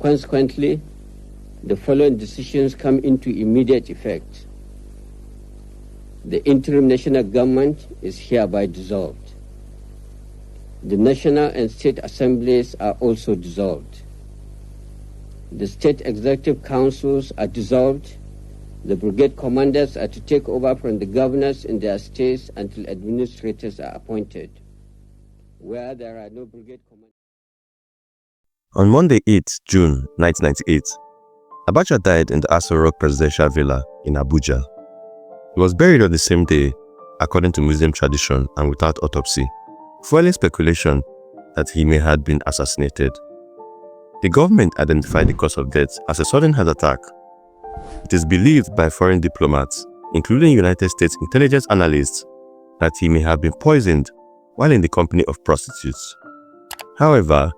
Consequently, the following decisions come into immediate effect. The interim national government is hereby dissolved. The national and state assemblies are also dissolved. The state executive councils are dissolved. The brigade commanders are to take over from the governors in their states until administrators are appointed. Where there are no brigade commanders. On Monday, 8 June 1998, Abacha died in the Aso Rock Presidential Villa in Abuja. He was buried on the same day, according to Muslim tradition and without autopsy, fueling speculation that he may have been assassinated. The government identified the cause of death as a sudden heart attack. It is believed by foreign diplomats, including United States intelligence analysts, that he may have been poisoned while in the company of prostitutes. However,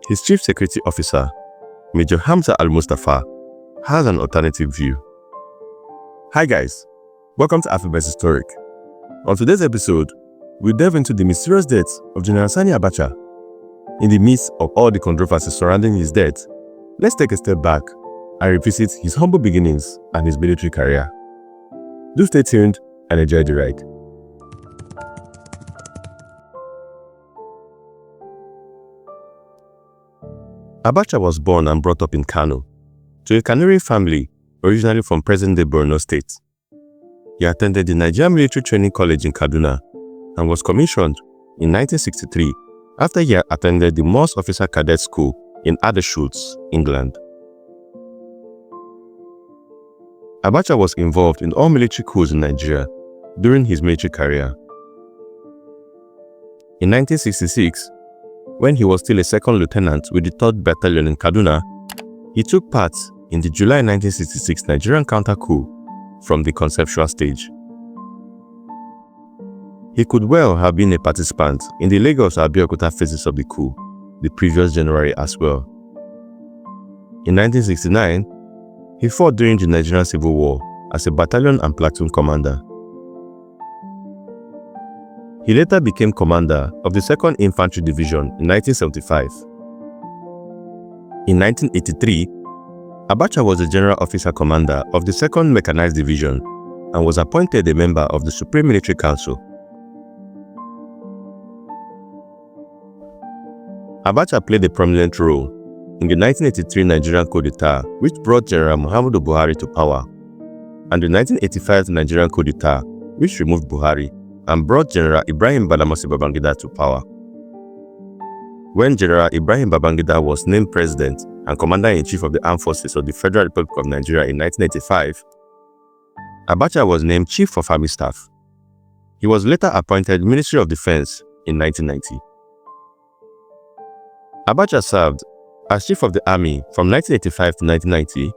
his chief security officer, Major Hamza Al-Mustafa, has an alternative view. Hi guys, welcome to Afriverse Historic. On today's episode, we'll delve into the mysterious death of General Sani Abacha. In the midst of all the controversy surrounding his death, let's take a step back and revisit his humble beginnings and his military career. Do stay tuned and enjoy the ride. Abacha was born and brought up in Kano, to a Kanuri family originally from present-day Borno State. He attended the Nigerian Military Training College in Kaduna and was commissioned in 1963 after he had attended the Morse Officer Cadet School in Aldershot, England. Abacha was involved in all military coups in Nigeria during his military career. In 1966, when he was still a second lieutenant with the 3rd Battalion in Kaduna, he took part in the July 1966 Nigerian counter-coup from the conceptual stage. He could well have been a participant in the Lagos-Abeokuta phases of the coup the previous January as well. In 1969, he fought during the Nigerian Civil War as a battalion and platoon commander. He later became commander of the 2nd Infantry Division in 1975. In 1983, Abacha was the General Officer Commander of the 2nd Mechanized Division and was appointed a member of the Supreme Military Council. Abacha played a prominent role in the 1983 Nigerian coup d'etat, which brought General Muhammadu Buhari to power, and the 1985 Nigerian coup d'etat, which removed Buhari and brought General Ibrahim Badamasi Babangida to power. When General Ibrahim Babangida was named President and Commander-in-Chief of the Armed Forces of the Federal Republic of Nigeria in 1985, Abacha was named Chief of Army Staff. He was later appointed Ministry of Defense in 1990. Abacha served as Chief of the Army from 1985 to 1990,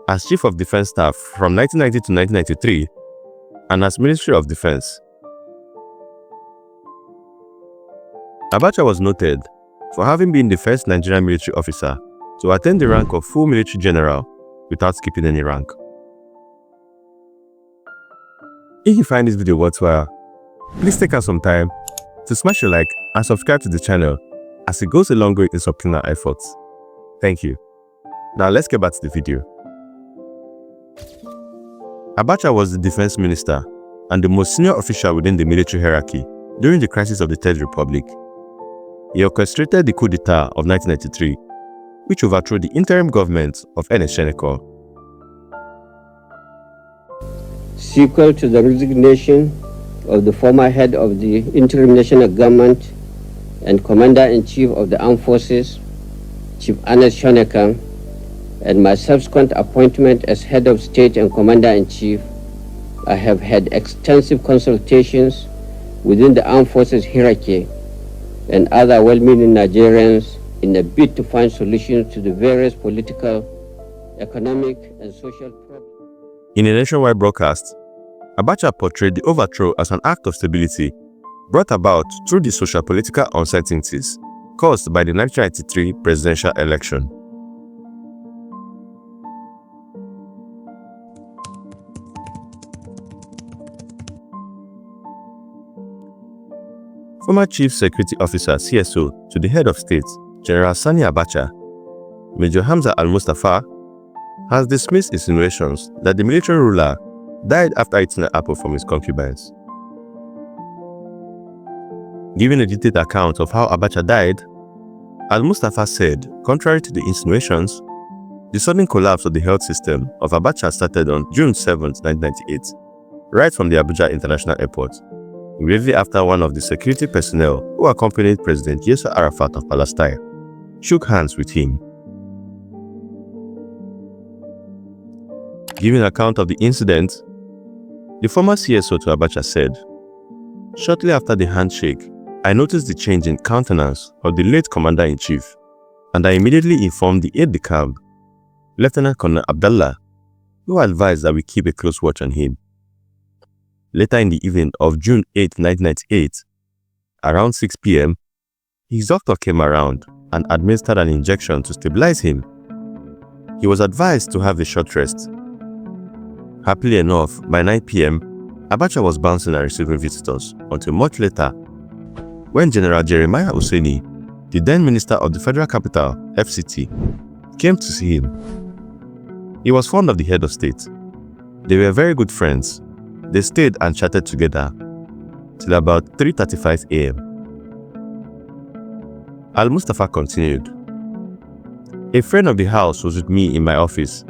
as Chief of Defense Staff from 1990 to 1993, and as Ministry of Defense. Abacha was noted for having been the first Nigerian military officer to attain the rank of full military general without skipping any rank. If you find this video worthwhile, please take out some time to smash a like and subscribe to the channel, as it goes a long way in supporting our efforts. Thank you. Now let's get back to the video. Abacha was the defense minister and the most senior official within the military hierarchy during the crisis of the Third Republic. He orchestrated the coup d'etat of 1993, which overthrew the interim government of Ernest Shoneko. Sequel to the resignation of the former head of the interim national government and Commander-in-Chief of the Armed Forces, Chief Ernest Shoneko, and my subsequent appointment as head of state and Commander-in-Chief, I have had extensive consultations within the Armed Forces hierarchy and other well-meaning Nigerians in a bid to find solutions to the various political, economic, and social problems. In a nationwide broadcast, Abacha portrayed the overthrow as an act of stability brought about through the social-political uncertainties caused by the 1993 presidential election. Former Chief Security Officer (CSO) to the head of state, General Sani Abacha, Major Hamza al-Mustafa, has dismissed insinuations that the military ruler died after eating an apple from his concubines. Giving a detailed account of how Abacha died, al-Mustafa said, contrary to the insinuations, the sudden collapse of the health system of Abacha started on June 7, 1998, right from the Abuja International Airport, immediately after one of the security personnel who accompanied President Yasser Arafat of Palestine shook hands with him. Giving account of the incident, the former CSO to Abacha said, "Shortly after the handshake, I noticed the change in countenance of the late Commander-in-Chief, and I immediately informed the aide-de-camp, Lieutenant Colonel Abdallah, who advised that we keep a close watch on him." Later in the evening of June 8, 1998, around 6 p.m., his doctor came around and administered an injection to stabilize him. He was advised to have a short rest. Happily enough, by 9 p.m., Abacha was bouncing and receiving visitors until much later, when General Jeremiah Hussaini, the then Minister of the Federal Capital, FCT, came to see him. He was fond of the head of state. They were very good friends. They stayed and chatted together till about 3:35 a.m. Al-Mustafa continued, "A friend of the house was with me in my office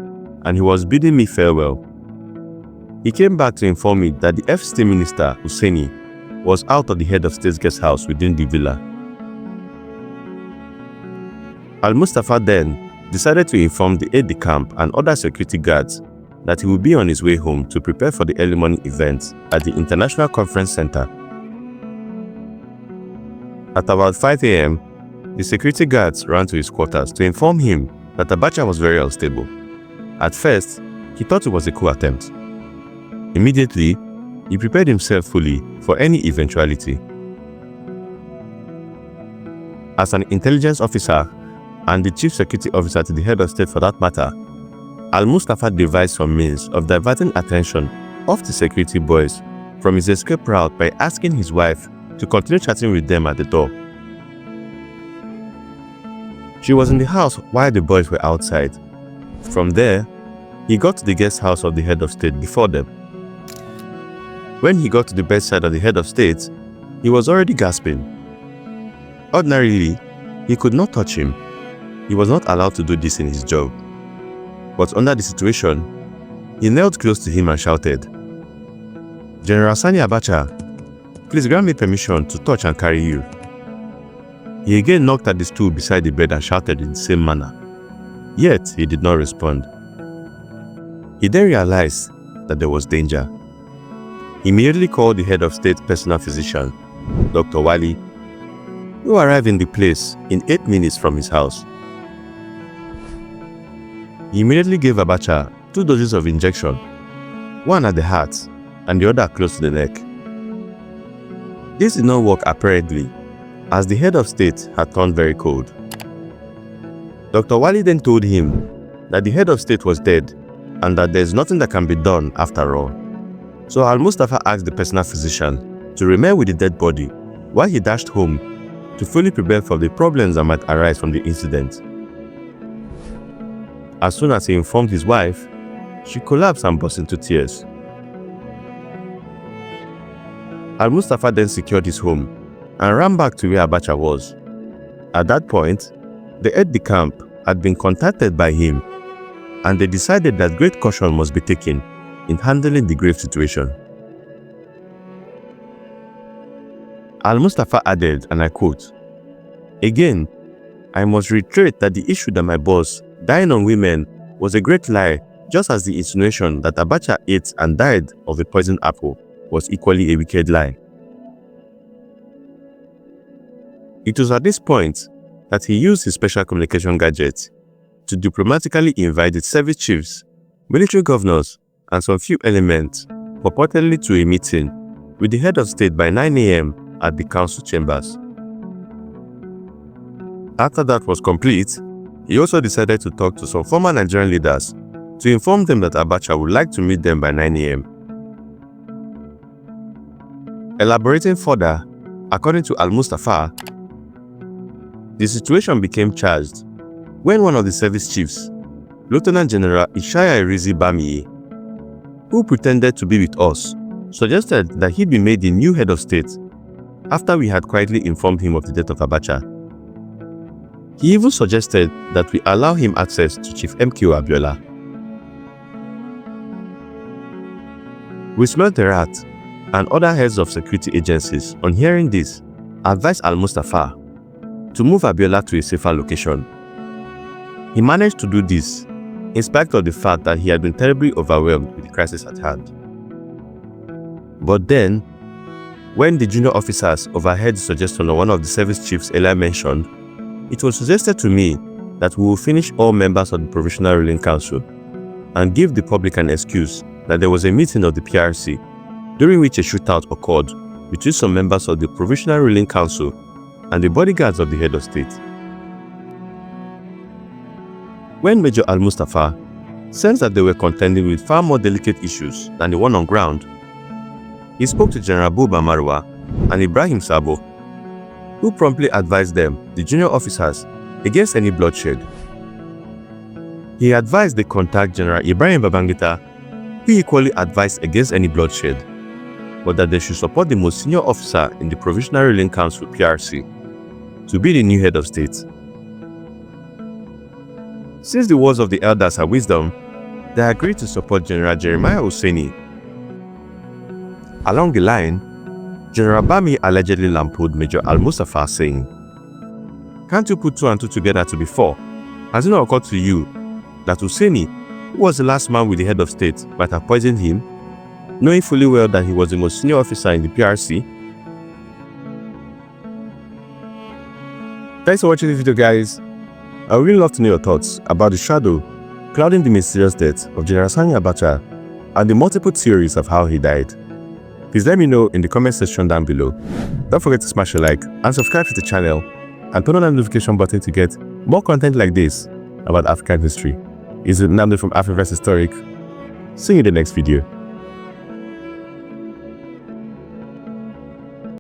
and he was bidding me farewell. He came back to inform me that the FCT Minister, Hussaini, was out of the head of state's guest house within the villa. Al-Mustafa then decided to inform the aide-de-camp and other security guards that he would be on his way home to prepare for the early morning event at the International Conference Center. At about 5 a.m., the security guards ran to his quarters to inform him that Abacha was very unstable. At first, he thought it was a coup attempt. Immediately, he prepared himself fully for any eventuality. As an intelligence officer and the chief security officer to the head of state for that matter, Al-Mustafa devised some means of diverting attention off the security boys from his escape route by asking his wife to continue chatting with them at the door. She was in the house while the boys were outside. From there, he got to the guest house of the head of state before them. When he got to the bedside of the head of state, he was already gasping. Ordinarily, he could not touch him. He was not allowed to do this in his job. But under the situation, he knelt close to him and shouted, "General Sani Abacha, please grant me permission to touch and carry you." He again knocked at the stool beside the bed and shouted in the same manner. Yet, he did not respond. He then realized that there was danger. He immediately called the head of state personal physician, Dr. Wali, who arrived in the place in 8 minutes from his house. He immediately gave Abacha 2 doses of injection, one at the heart and the other close to the neck. This did not work apparently, as the head of state had turned very cold. Dr. Wali then told him that the head of state was dead and that there is nothing that can be done after all. So Al-Mustafa asked the personal physician to remain with the dead body while he dashed home to fully prepare for the problems that might arise from the incident. As soon as he informed his wife, she collapsed and burst into tears. Al-Mustafa then secured his home and ran back to where Abacha was. At that point, the aide-de-camp had been contacted by him, and they decided that great caution must be taken in handling the grave situation. Al-Mustafa added, and I quote, "Again, I must reiterate that the issue that my boss dying on women was a great lie, just as the insinuation that Abacha ate and died of a poisoned apple was equally a wicked lie." It was at this point that he used his special communication gadget to diplomatically invite the service chiefs, military governors, and some few elements purportedly to a meeting with the head of state by 9 a.m. at the council chambers. After that was complete, he also decided to talk to some former Nigerian leaders to inform them that Abacha would like to meet them by 9 a.m. Elaborating further, according to Al-Mustafa, the situation became charged when one of the service chiefs, Lieutenant General Ishaya Irizi Bamiyi, who pretended to be with us, suggested that he be made the new head of state after we had quietly informed him of the death of Abacha. He even suggested that we allow him access to Chief MKO Abiola. We smelled the rat, and other heads of security agencies, on hearing this, advised Al-Mustafa to move Abiola to a safer location. He managed to do this in spite of the fact that he had been terribly overwhelmed with the crisis at hand. But then, when the junior officers overheard the suggestion of one of the service chiefs earlier mentioned, it was suggested to me that we will finish all members of the Provisional Ruling Council and give the public an excuse that there was a meeting of the PRC during which a shootout occurred between some members of the Provisional Ruling Council and the bodyguards of the head of state. When Major Al-Mustafa sensed that they were contending with far more delicate issues than the one on ground, he spoke to General Buba Marwa and Ibrahim Sabo, who promptly advised them, the junior officers, against any bloodshed. He advised they contact General Ibrahim Babangida, who equally advised against any bloodshed, but that they should support the most senior officer in the Provisional Ruling Council PRC to be the new head of state. Since the words of the elders are wisdom, they agreed to support General Jeremiah Hussaini. Along the line, General Bami allegedly lampooned Major Al-Mustafa, saying, "Can't you put 2 and 2 together to be 4? Has it not occurred to you that Hussaini, who was the last man with the head of state, might have poisoned him, knowing fully well that he was the most senior officer in the PRC?" Thanks for watching this video, guys. I would really love to know your thoughts about the shadow clouding the mysterious death of General Sani Abacha and the multiple theories of how he died. Please let me know in the comment section down below. Don't forget to smash a like and subscribe to the channel and turn on the notification button to get more content like this about African history. It's Nnamdi from Afriverse Historic. See you in the next video.